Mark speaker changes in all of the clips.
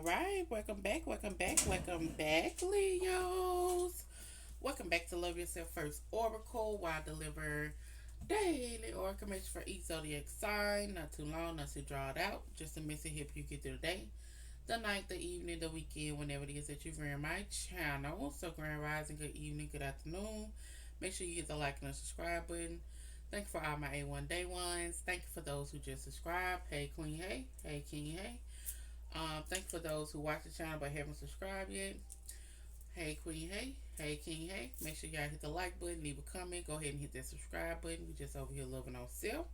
Speaker 1: Right, welcome back, Leos. Welcome back to Love Yourself First Oracle, where I deliver daily oracle for each zodiac sign. Not too long, not too drawn out, just a message help you get through the day, the night, the evening, the weekend, whenever it is that you're in my channel. So, grand rising, good evening, good afternoon. Make sure you hit the like and the subscribe button. Thank you for all my A1 day ones. Thank you for those who just subscribed. Hey, Queen, hey, King, hey. Thank you for those who watch the channel but haven't subscribed yet. Hey Queen, hey King, hey. Make sure y'all hit the like button, leave a comment, go ahead and hit that subscribe button. We just over here loving on self.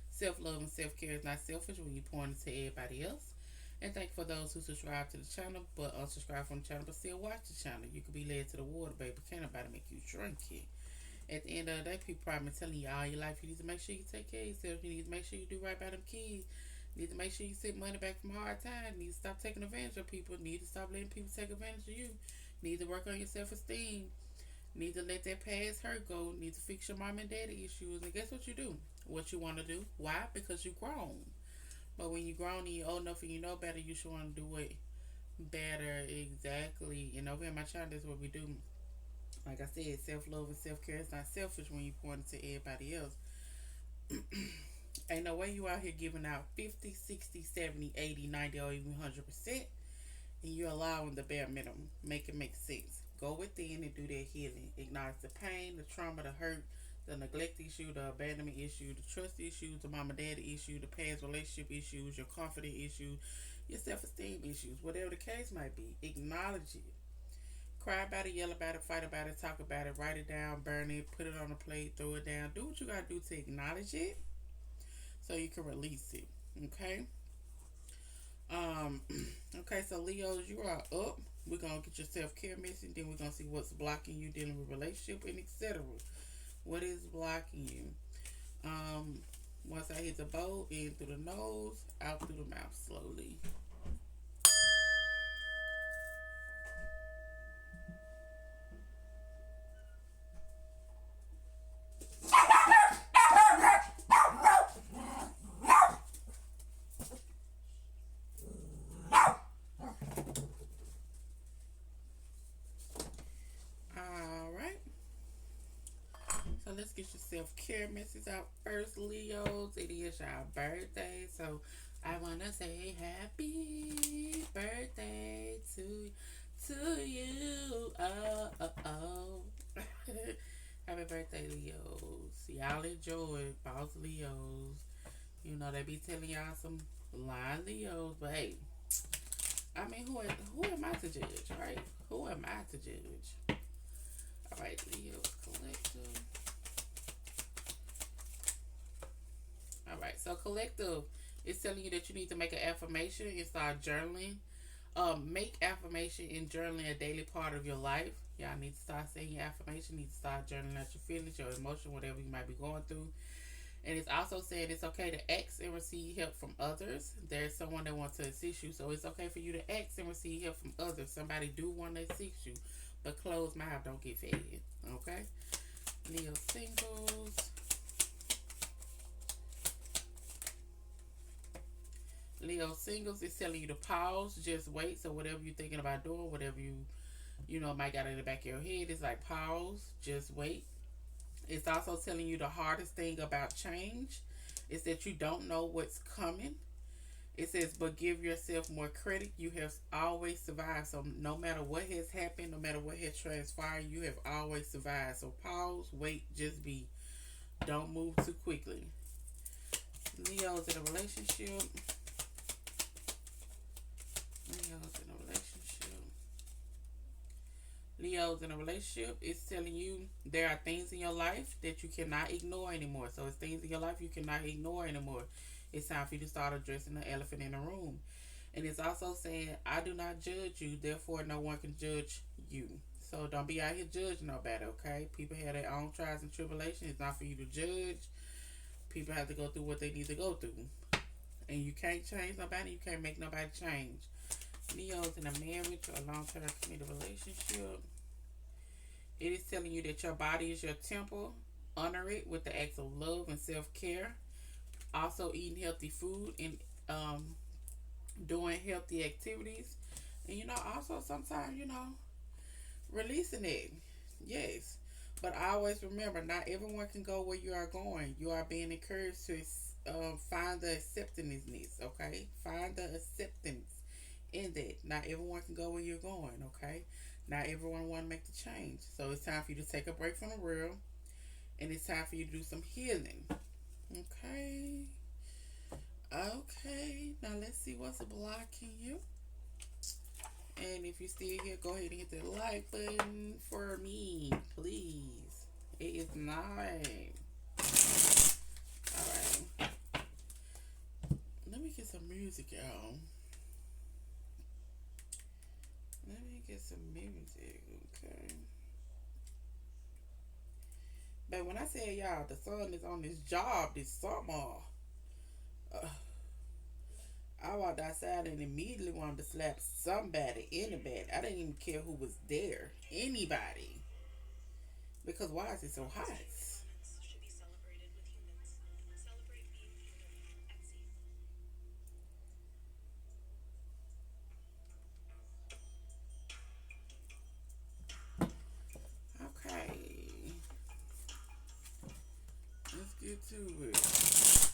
Speaker 1: Self-love and self-care is not selfish when you point it to everybody else. And thank you for those who subscribe to the channel but unsubscribe from the channel but still watch the channel. You could be led to the water, baby. Can't nobody make you drink it. At the end of the day, people probably been telling you all your life you need to make sure you take care of yourself. You need to make sure you do right by them kids. Need to make sure you sit money back from hard times. Need to stop taking advantage of people. Need to stop letting people take advantage of you. Need to work on your self-esteem. Need to let that past hurt go. Need to fix your mom and daddy issues. And guess what you do? What you want to do. Why? Because you grown. But when you grown and you old enough and you know better, you should want to do it better. Exactly. And over in my channel, that's what we do. Like I said, self-love and self-care is not selfish when you point it to everybody else. Ain't no way you out here giving out 50, 60, 70, 80, 90, or even 100%, and you're allowing the bare minimum. Make it make sense. Go within and do that healing. Acknowledge the pain, the trauma, the hurt, the neglect issue, the abandonment issue, the trust issues, the mama daddy issue, the past relationship issues, your confidence issues, your self-esteem issues, whatever the case might be. Acknowledge it. Cry about it, yell about it, fight about it, talk about it, write it down, burn it, put it on a plate, throw it down. Do what you gotta do to acknowledge it so you can release it. Okay. Um. Okay. So Leos, you are up. We're gonna get your self care message. Then we're gonna see what's blocking you dealing with relationship and etc. What is blocking you? Once I hit the bowl, in through the nose, out through the mouth slowly. All right. So let's get your self care message out first, Leos. It is your birthday, so I wanna say happy birthday to you. Oh. Happy birthday, Leos. Y'all enjoy it, boss Leos. You know they be telling y'all some lying Leos, but hey, I mean, who am I to judge, right? Who am I to judge? All right, Leos Collective. All right, so Collective is telling you that you need to make an affirmation and start journaling. Make affirmation and journaling a daily part of your life. Y'all need to start saying your affirmation. Need to start journaling out your feelings, your emotion, whatever you might be going through. And it's also saying it's okay to ask and receive help from others. There's someone that wants to assist you, so it's okay for you to ask and receive help from others. Somebody do want to assist you, but closed mouth don't get fed. Okay, Leo singles. Leo singles is telling you to pause, just wait. So whatever you're thinking about doing, whatever you know might got in the back of your head, it's like pause, just wait. It's also telling you the hardest thing about change is that you don't know what's coming. It says, but give yourself more credit. You have always survived. So no matter what has happened, no matter what has transpired, you have always survived. So pause, wait, just be. Don't move too quickly. Leo's in a relationship. Leo's in a relationship. Leo's in a relationship. It's telling you there are things in your life that you cannot ignore anymore. So it's things in your life you cannot ignore anymore. It's time for you to start addressing the elephant in the room. And it's also saying, I do not judge you, therefore no one can judge you. So don't be out here judging nobody, okay? People have their own trials and tribulations. It's not for you to judge. People have to go through what they need to go through. And you can't change nobody. You can't make nobody change. Leo's in a marriage or a long-term committed relationship. It is telling you that your body is your temple. Honor it with the acts of love and self-care. Also eating healthy food and doing healthy activities. And also sometimes, releasing it. Yes. But always remember, not everyone can go where you are going. You are being encouraged to find the acceptance, okay? Find the acceptance in that. Not everyone can go where you're going, okay? Not everyone want to make the change. So it's time for you to take a break from the world, and it's time for you to do some healing. Okay. Okay. Now let's see what's blocking you. And if you're still here, go ahead and hit the like button for me, please. It is 9. Alright. Let me get some music, y'all. Let me get some music, okay? But when I say y'all, the sun is on this job this summer. Uh, I walked outside and immediately wanted to slap somebody, anybody. I didn't even care who was there. Anybody. Because why is it so hot? Okay. Let's get to it.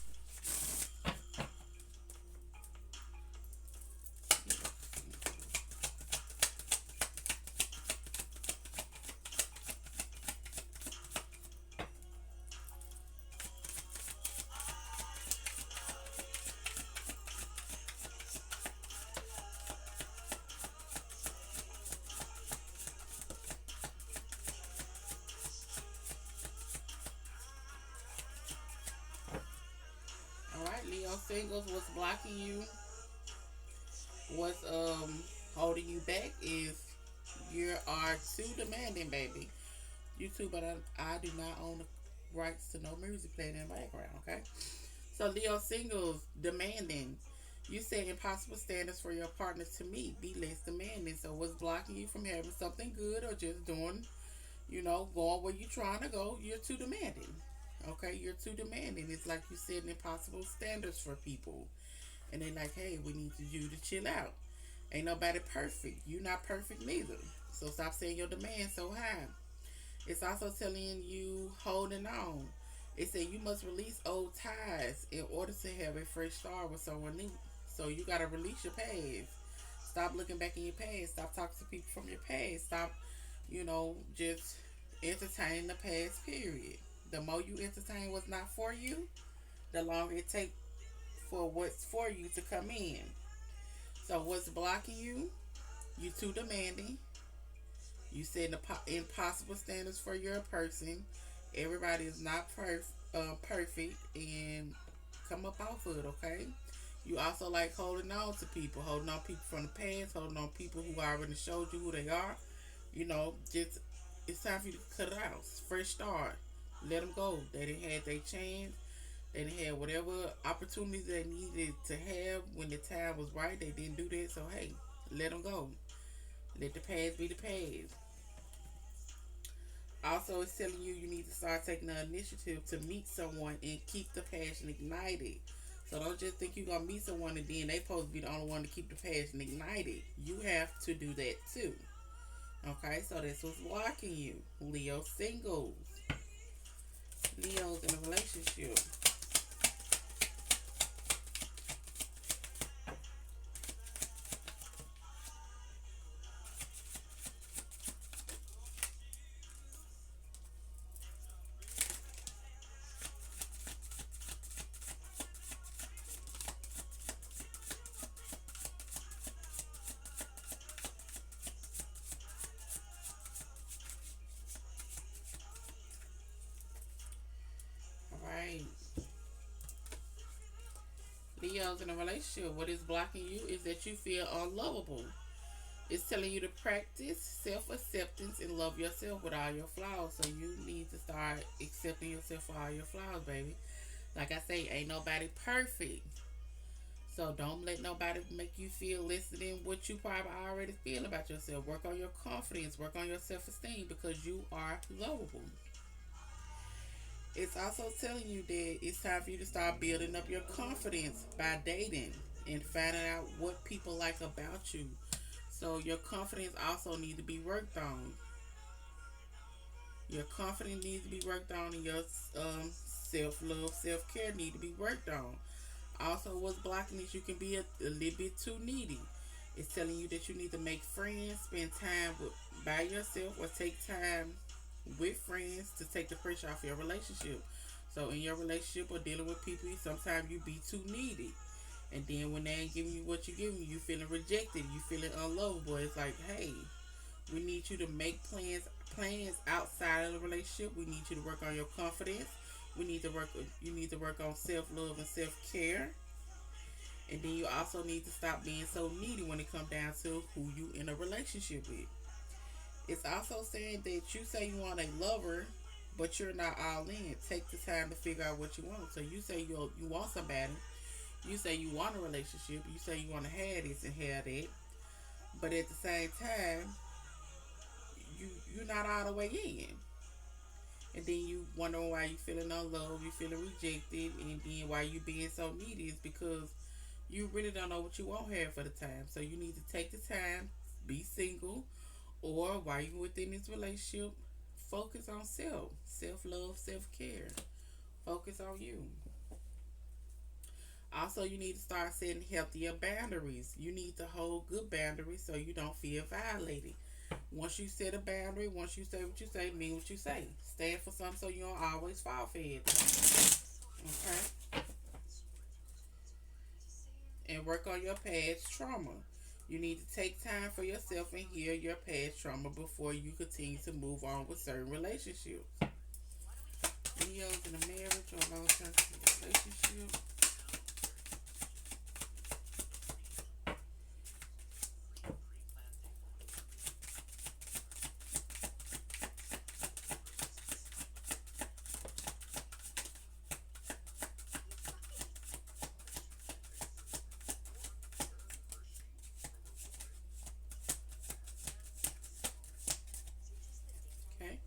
Speaker 1: Alright, Leo singles, what's blocking you, what's holding you back is you are too demanding, baby. You too, but I do not own the rights to no music playing in the background, okay? So Leo singles, demanding. You set impossible standards for your partner to meet. Be less demanding. So what's blocking you from having something good or just doing, going where you're trying to go? You're too demanding. Okay, you're too demanding. It's like you setting impossible standards for people. And they like, hey, we need you to chill out. Ain't nobody perfect. You're not perfect neither. So stop saying your demands so high. It's also telling you holding on. It said you must release old ties in order to have a fresh start with someone new. So you gotta release your past. Stop looking back in your past. Stop talking to people from your past. Stop, just entertaining the past period. The more you entertain what's not for you, the longer it takes for what's for you to come in. So what's blocking you? You too demanding. You set impossible standards for your person. Everybody is not perfect, and come up off of it, okay? You also like holding on people from the past, holding on people who already showed you who they are. Just it's time for you to cut it out. Fresh start. Let them go. They didn't have their chance. They didn't have whatever opportunities they needed to have when the time was right. They didn't do that, so hey, let them go. Let the past be the past. Also, it's telling you need to start taking the initiative to meet someone and keep the passion ignited. So don't just think you're gonna meet someone and then they supposed to be the only one to keep the passion ignited. You have to do that too. Okay, so that's what's blocking you. Leo singles. Leo's in a relationship. Alright. Leo's in a relationship. What is blocking you is that you feel unlovable. It's telling you to practice self acceptance and love yourself with all your flaws. So you need to start accepting yourself for all your flaws, baby. Like I say, ain't nobody perfect. So don't let nobody make you feel less than what you probably already feel about yourself. Work on your confidence, work on your self esteem because you are lovable. It's also telling you that it's time for you to start building up your confidence by dating and finding out what people like about you. So your confidence also needs to be worked on. Your confidence needs to be worked on, and your self love, self care need to be worked on. Also, what's blocking is you can be a little bit too needy. It's telling you that you need to make friends, spend time by yourself, or take time with friends to take the pressure off your relationship. So in your relationship or dealing with people, sometimes you be too needy. And then when they ain't giving you what you giving you, feeling rejected, you feeling unlovable. It's like, hey, we need you to make plans outside of the relationship. We need you to work on your confidence. We need to work. You need to work on self love and self care. And then you also need to stop being so needy when it comes down to who you in a relationship with. It's also saying that you say you want a lover, but you're not all in. Take the time to figure out what you want. So you say you want somebody. You say you want a relationship. You say you want to have this and have that. But at the same time, you're not all the way in. And then you wondering why you feeling unloved, you feeling rejected, and then why you being so needy is because you really don't know what you want here for the time. So you need to take the time, be single, or while you within this relationship, focus on self love, self care. Focus on you. Also, you need to start setting healthier boundaries. You need to hold good boundaries so you don't feel violated. Once you set a boundary, once you say what you say, mean what you say. Stand for something so you don't always fall for it. Okay? And work on your past trauma. You need to take time for yourself and heal your past trauma before you continue to move on with certain relationships. Leo's in a marriage or long-term relationship. Okay.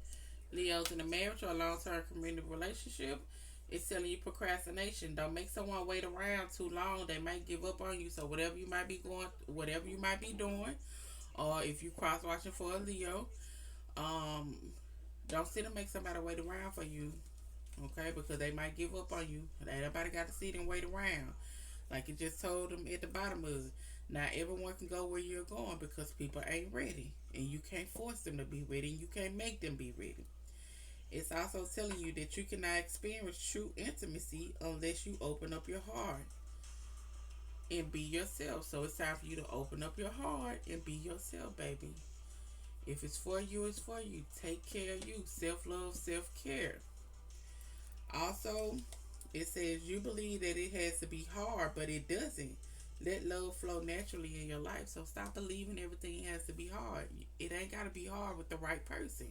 Speaker 1: Leo's in a marriage or a long-term committed relationship. It's telling you procrastination. Don't make someone wait around too long. They might give up on you. So whatever you might be doing, or if you cross watching for a Leo, um, don't sit and make somebody wait around for you. Okay, because they might give up on you. Everybody got to sit and wait around. Like you just told them at the bottom of it. Not everyone can go where you're going because people ain't ready. And you can't force them to be ready and you can't make them be ready. It's also telling you that you cannot experience true intimacy unless you open up your heart and be yourself. So it's time for you to open up your heart and be yourself, baby. If it's for you, it's for you. Take care of you. Self love, self care. Also, it says you believe that it has to be hard, but it doesn't. Let love flow naturally in your life. So stop believing everything has to be hard. It ain't got to be hard with the right person.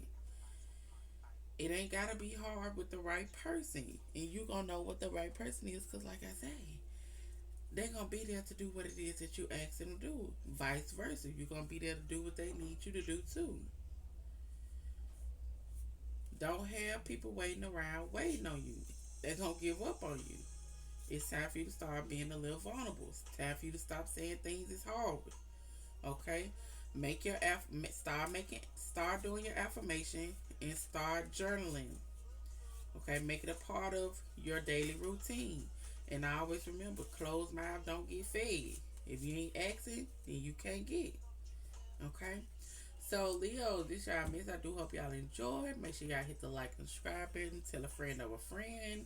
Speaker 1: It ain't got to be hard with the right person. And you going to know what the right person is because, like I say, they're going to be there to do what it is that you ask them to do. Vice versa. You're going to be there to do what they need you to do too. Don't have people waiting around waiting on you. They're going to give up on you. It's time for you to start being a little vulnerable. It's time for you to stop saying things is hard. Okay? Make your start doing your affirmation and start journaling. Okay? Make it a part of your daily routine. And I always remember, closed mouth don't get fed. If you ain't asking, then you can't get. Okay? So, Leo, this y'all miss. I do hope y'all enjoyed. Make sure y'all hit the like and subscribe button. Tell a friend of a friend.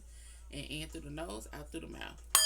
Speaker 1: And in through the nose, out through the mouth.